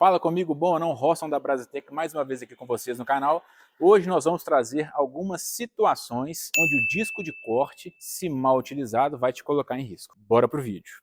Fala comigo, bom ou não? Rosson da Brasitec, mais uma vez aqui com vocês no canal. Hoje nós vamos trazer algumas situações onde o disco de corte, se mal utilizado, vai te colocar em risco. Bora pro vídeo.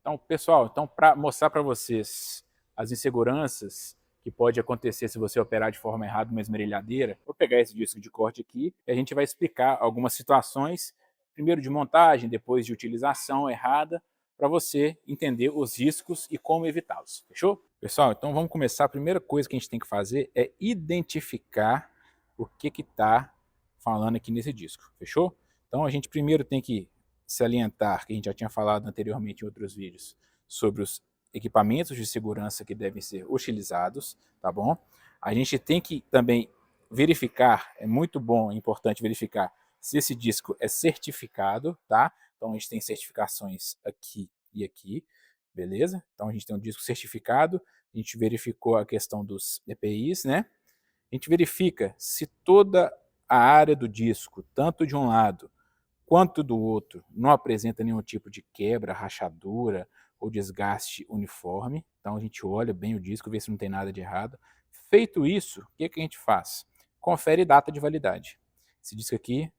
Então, pessoal, para mostrar para vocês as inseguranças que pode acontecer se você operar de forma errada uma esmerilhadeira, vou pegar esse disco de corte aqui e a gente vai explicar algumas situações, primeiro de montagem, depois de utilização errada, para você entender os riscos e como evitá-los. Fechou? Pessoal, então vamos começar. A primeira coisa que a gente tem que fazer é identificar o que está falando aqui nesse disco. Fechou? Então a gente primeiro tem que salientar, que a gente já tinha falado anteriormente em outros vídeos, sobre os equipamentos de segurança que devem ser utilizados, tá bom? A gente tem que também verificar, é muito bom, é importante verificar se esse disco é certificado, tá? Então a gente tem certificações aqui e aqui, beleza? Então a gente tem um disco certificado, a gente verificou a questão dos EPIs, né? A gente verifica se toda a área do disco, tanto de um lado quanto do outro, não apresenta nenhum tipo de quebra, rachadura ou desgaste uniforme. Então a gente olha bem o disco, vê se não tem nada de errado. Feito isso, o que a gente faz? Confere data de validade. Esse disco aqui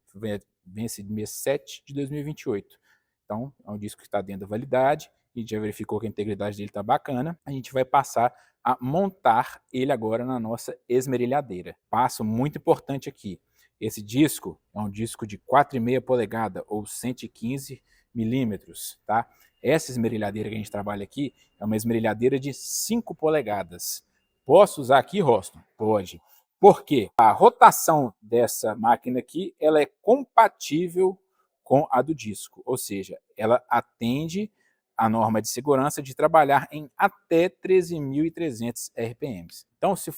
vence mês 7 de 2028. Então é um disco que está dentro da validade, a gente já verificou que a integridade dele está bacana, a gente vai passar a montar ele agora na nossa esmerilhadeira. Passo muito importante aqui. Esse disco é um disco de 4,5 polegada ou 115 milímetros, tá? Essa esmerilhadeira que a gente trabalha aqui é uma esmerilhadeira de 5 polegadas. Posso usar aqui, Roston? Pode. Por quê? A rotação dessa máquina aqui, ela é compatível com a do disco, ou seja, ela atende a norma de segurança de trabalhar em até 13.300 RPMs. Então, se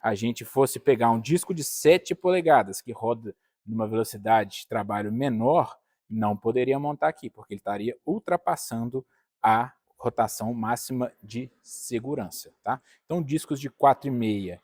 a gente fosse pegar um disco de 7 polegadas que roda numa velocidade de trabalho menor, não poderia montar aqui, porque ele estaria ultrapassando a rotação máxima de segurança. Tá? Então, discos de 4,5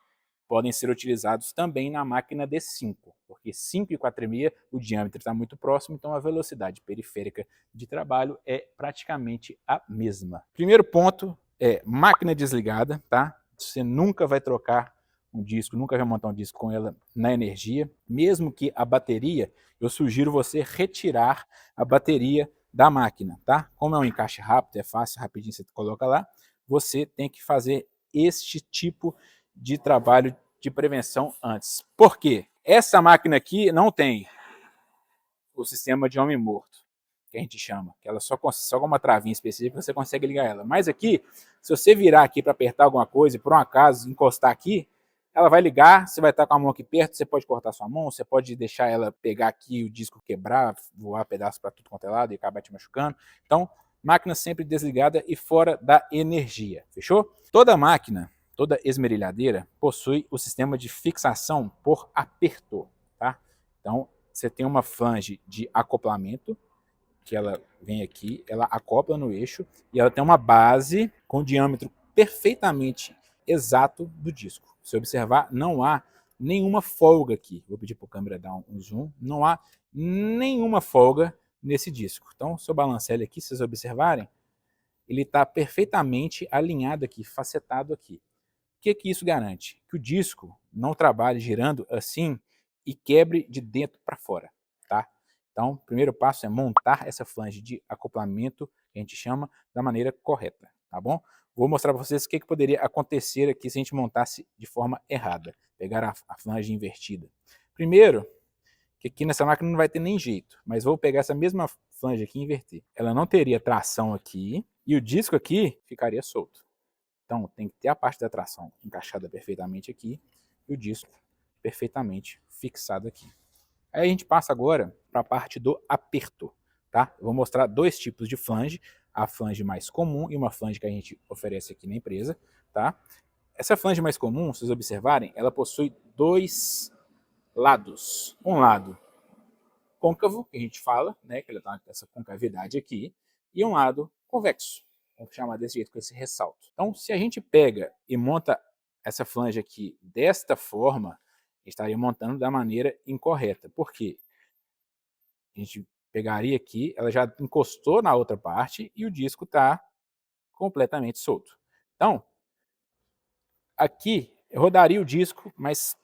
podem ser utilizados também na máquina D5, porque 5 e 4,5 o diâmetro está muito próximo, então a velocidade periférica de trabalho é praticamente a mesma. Primeiro ponto é máquina desligada, tá? Você nunca vai trocar um disco, nunca vai montar um disco com ela na energia, mesmo que a bateria, eu sugiro você retirar a bateria da máquina, tá? Como é um encaixe rápido, é fácil, rapidinho você coloca lá, você tem que fazer este tipo de trabalho de prevenção antes. Por quê? Essa máquina aqui não tem o sistema de homem morto, que a gente chama, que ela só com uma travinha específica você consegue ligar ela. Mas aqui, se você virar aqui para apertar alguma coisa e por um acaso encostar aqui, ela vai ligar, você vai estar com a mão aqui perto, você pode cortar sua mão, você pode deixar ela pegar aqui, o disco quebrar, voar pedaço para tudo quanto é lado e acabar te machucando. Então, máquina sempre desligada e fora da energia, fechou? Toda esmerilhadeira possui o sistema de fixação por aperto, tá? Então, você tem uma flange de acoplamento, que ela vem aqui, ela acopla no eixo e ela tem uma base com diâmetro perfeitamente exato do disco. Se observar, não há nenhuma folga aqui. Vou pedir para a câmera dar um zoom. Não há nenhuma folga nesse disco. Então, se eu balançar ele aqui, se vocês observarem, ele está perfeitamente alinhado aqui, facetado aqui. O que isso garante? Que o disco não trabalhe girando assim e quebre de dentro para fora, tá? Então, o primeiro passo é montar essa flange de acoplamento, que a gente chama, da maneira correta, tá bom? Vou mostrar para vocês o que poderia acontecer aqui se a gente montasse de forma errada, pegar a flange invertida. Primeiro, que aqui nessa máquina não vai ter nem jeito, mas vou pegar essa mesma flange aqui e inverter. Ela não teria tração aqui e o disco aqui ficaria solto. Então, tem que ter a parte da tração encaixada perfeitamente aqui e o disco perfeitamente fixado aqui. Aí a gente passa agora para a parte do aperto, tá? Eu vou mostrar dois tipos de flange, a flange mais comum e uma flange que a gente oferece aqui na empresa, tá? Essa flange mais comum, se vocês observarem, ela possui dois lados. Um lado côncavo, que a gente fala, né, que ele está com essa concavidade aqui, e um lado convexo. Vamos chamar desse jeito, com esse ressalto. Então, se a gente pega e monta essa flange aqui desta forma, estaria montando da maneira incorreta. Por quê? A gente pegaria aqui, ela já encostou na outra parte e o disco está completamente solto. Então, aqui eu rodaria o disco, mas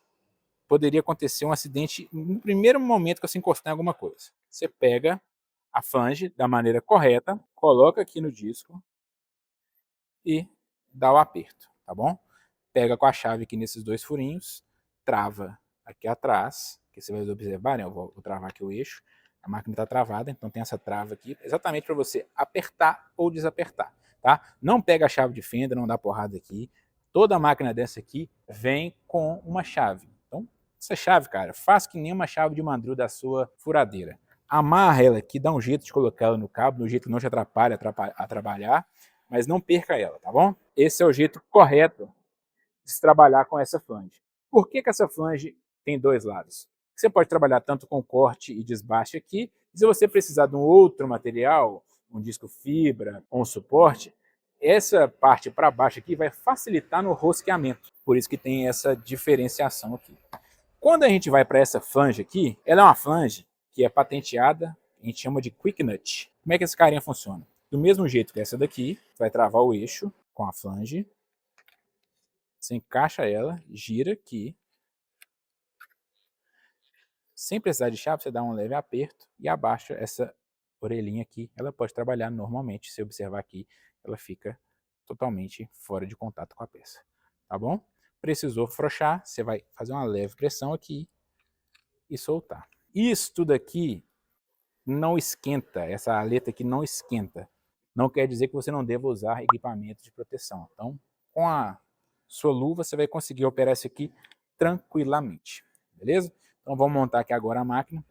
poderia acontecer um acidente no primeiro momento que você encostar em alguma coisa. Você pega a flange da maneira correta, coloca aqui no disco e dá o aperto, tá bom? Pega com a chave aqui nesses dois furinhos, trava aqui atrás, que você vai observar, né? Eu vou travar aqui o eixo, a máquina está travada, então tem essa trava aqui, exatamente para você apertar ou desapertar, tá? Não pega a chave de fenda, não dá porrada aqui. Toda máquina dessa aqui vem com uma chave. Então, essa chave, cara, faz que nem uma chave de mandril da sua furadeira. Amarra ela aqui, dá um jeito de colocar ela no cabo, do jeito que não te atrapalha a trabalhar, mas não perca ela, tá bom? Esse é o jeito correto de se trabalhar com essa flange. Por que essa flange tem dois lados? Você pode trabalhar tanto com corte e desbaste aqui, e se você precisar de um outro material, um disco fibra, um suporte, essa parte para baixo aqui vai facilitar no rosqueamento. Por isso que tem essa diferenciação aqui. Quando a gente vai para essa flange aqui, ela é uma flange que é patenteada, a gente chama de Quick Nut. Como é que esse carinha funciona? Do mesmo jeito que essa daqui, vai travar o eixo com a flange, você encaixa ela, gira aqui, sem precisar de chave, você dá um leve aperto e abaixa essa orelhinha aqui. Ela pode trabalhar normalmente, se observar aqui, ela fica totalmente fora de contato com a peça, tá bom? Precisou afrouxar, você vai fazer uma leve pressão aqui e soltar. Isso tudo aqui não esquenta, essa aleta aqui não esquenta. Não quer dizer que você não deva usar equipamento de proteção. Então, com a sua luva, você vai conseguir operar isso aqui tranquilamente, beleza? Então, vamos montar aqui agora a máquina.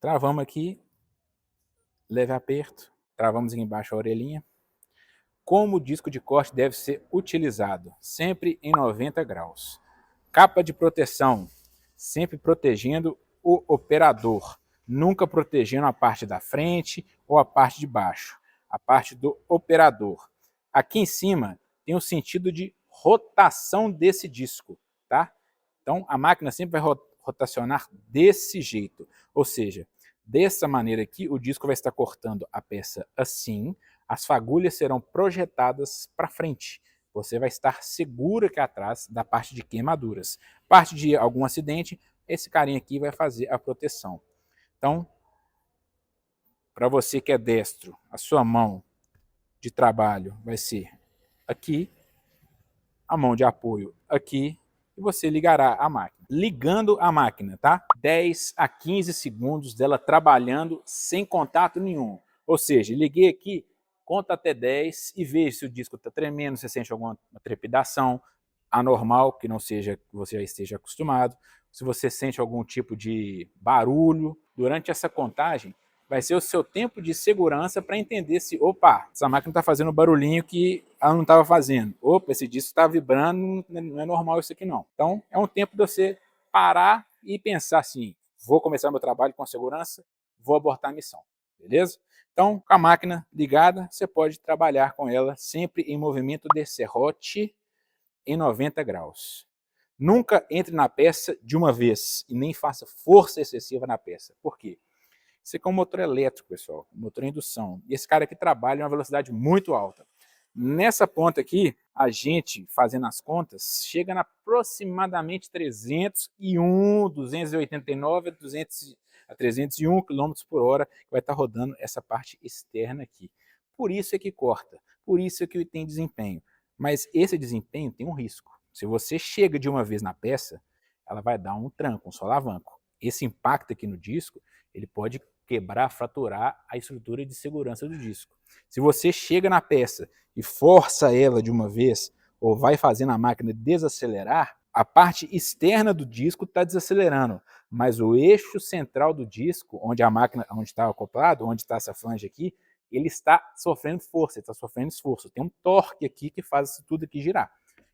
Travamos aqui, leve aperto, travamos aqui embaixo a orelhinha. Como o disco de corte deve ser utilizado? Sempre em 90 graus. Capa de proteção, sempre protegendo o operador, nunca protegendo a parte da frente ou a parte de baixo, a parte do operador. Aqui em cima tem o sentido de rotação desse disco, tá? Então a máquina sempre vai rotacionar desse jeito, ou seja, dessa maneira aqui o disco vai estar cortando a peça assim, as fagulhas serão projetadas para frente. Você vai estar seguro aqui atrás da parte de queimaduras. Parte de algum acidente, esse carinha aqui vai fazer a proteção. Então, para você que é destro, a sua mão de trabalho vai ser aqui, a mão de apoio aqui, e você ligará a máquina. Ligando a máquina, tá? 10 a 15 segundos dela trabalhando sem contato nenhum. Ou seja, liguei aqui, conta até 10 e veja se o disco está tremendo, se sente alguma trepidação anormal, que não seja que você já esteja acostumado. Se você sente algum tipo de barulho, durante essa contagem, vai ser o seu tempo de segurança para entender se, opa, essa máquina está fazendo um barulhinho que ela não estava fazendo. Opa, esse disco está vibrando, não é normal isso aqui não. Então, é um tempo de você parar e pensar assim, vou começar meu trabalho com segurança, vou abortar a missão, beleza? Então, com a máquina ligada, você pode trabalhar com ela sempre em movimento de serrote em 90 graus. Nunca entre na peça de uma vez e nem faça força excessiva na peça. Por quê? Isso aqui é um motor elétrico, pessoal, um motor em indução. E esse cara aqui trabalha em uma velocidade muito alta. Nessa ponta aqui, a gente, fazendo as contas, chega na aproximadamente 301, 289 a 301 km por hora, que vai estar rodando essa parte externa aqui. Por isso é que corta, por isso é que tem desempenho. Mas esse desempenho tem um risco. Se você chega de uma vez na peça, ela vai dar um tranco, um solavanco. Esse impacto aqui no disco, ele pode quebrar, fraturar a estrutura de segurança do disco. Se você chega na peça e força ela de uma vez, ou vai fazendo a máquina desacelerar, a parte externa do disco está desacelerando, mas o eixo central do disco, onde a máquina, onde está acoplado, onde está essa flange aqui, ele está sofrendo força, ele está sofrendo esforço. Tem um torque aqui que faz isso tudo aqui girar.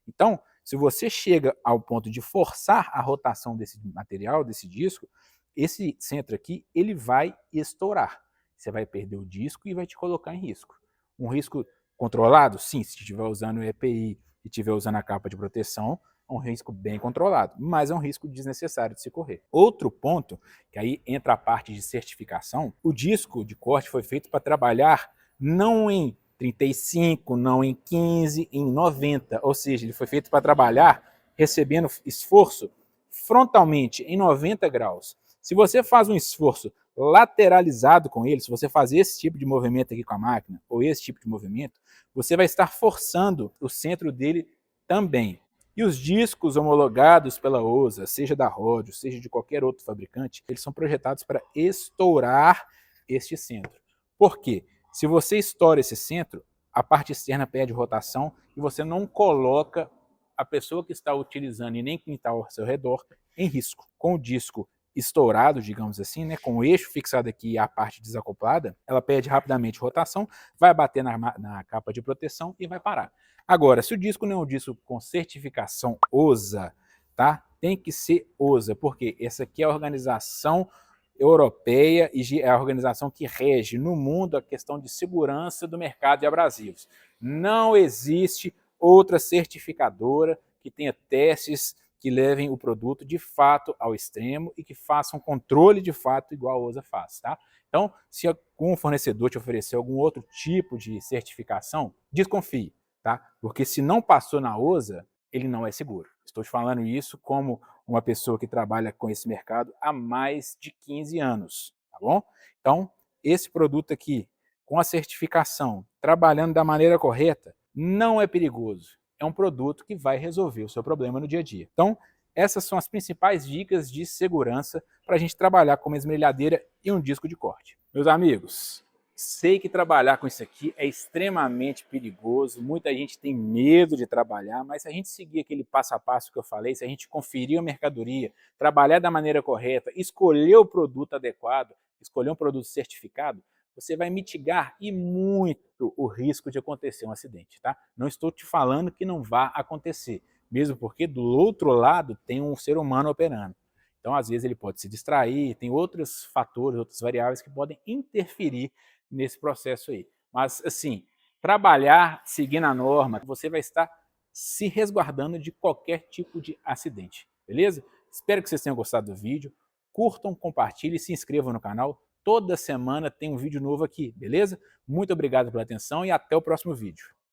Então, se você chega ao ponto de forçar a rotação desse material, desse disco, esse centro aqui, ele vai estourar. Você vai perder o disco e vai te colocar em risco. Um risco controlado? Sim, se estiver usando o EPI e estiver usando a capa de proteção, é um risco bem controlado, mas é um risco desnecessário de se correr. Outro ponto, que aí entra a parte de certificação, o disco de corte foi feito para trabalhar não em 35, não em 15, em 90, ou seja, ele foi feito para trabalhar recebendo esforço frontalmente em 90 graus. Se você faz um esforço lateralizado com ele, se você fazer esse tipo de movimento aqui com a máquina, ou esse tipo de movimento, você vai estar forçando o centro dele também. E os discos homologados pela OSA, seja da Rodio, seja de qualquer outro fabricante, eles são projetados para estourar este centro. Por quê? Se você estoura esse centro, a parte externa perde rotação e você não coloca a pessoa que está utilizando e nem quem está ao seu redor em risco. Com o disco estourado, digamos assim, né, com o eixo fixado aqui e a parte desacoplada, ela perde rapidamente rotação, vai bater na capa de proteção e vai parar. Agora, se o disco não é um disco com certificação OSA, tá? Tem que ser OSA, porque essa aqui é a organização europeia e é a organização que rege no mundo a questão de segurança do mercado de abrasivos. Não existe outra certificadora que tenha testes que levem o produto de fato ao extremo e que façam controle de fato igual a OSA faz, tá? Então, se algum fornecedor te oferecer algum outro tipo de certificação, desconfie, tá? Porque se não passou na OSA, ele não é seguro. Estou te falando isso como uma pessoa que trabalha com esse mercado há mais de 15 anos, tá bom? Então, esse produto aqui, com a certificação, trabalhando da maneira correta, não é perigoso. É um produto que vai resolver o seu problema no dia a dia. Então, essas são as principais dicas de segurança para a gente trabalhar com uma esmerilhadeira e um disco de corte. Meus amigos, sei que trabalhar com isso aqui é extremamente perigoso, muita gente tem medo de trabalhar, mas se a gente seguir aquele passo a passo que eu falei, se a gente conferir a mercadoria, trabalhar da maneira correta, escolher o produto adequado, escolher um produto certificado, você vai mitigar e muito o risco de acontecer um acidente, tá? Não estou te falando que não vá acontecer, mesmo porque do outro lado tem um ser humano operando. Então, às vezes, ele pode se distrair, tem outros fatores, outras variáveis que podem interferir nesse processo aí. Mas, assim, trabalhar seguindo a norma, você vai estar se resguardando de qualquer tipo de acidente, beleza? Espero que vocês tenham gostado do vídeo. Curtam, compartilhem e se inscrevam no canal. Toda semana tem um vídeo novo aqui, beleza? Muito obrigado pela atenção e até o próximo vídeo.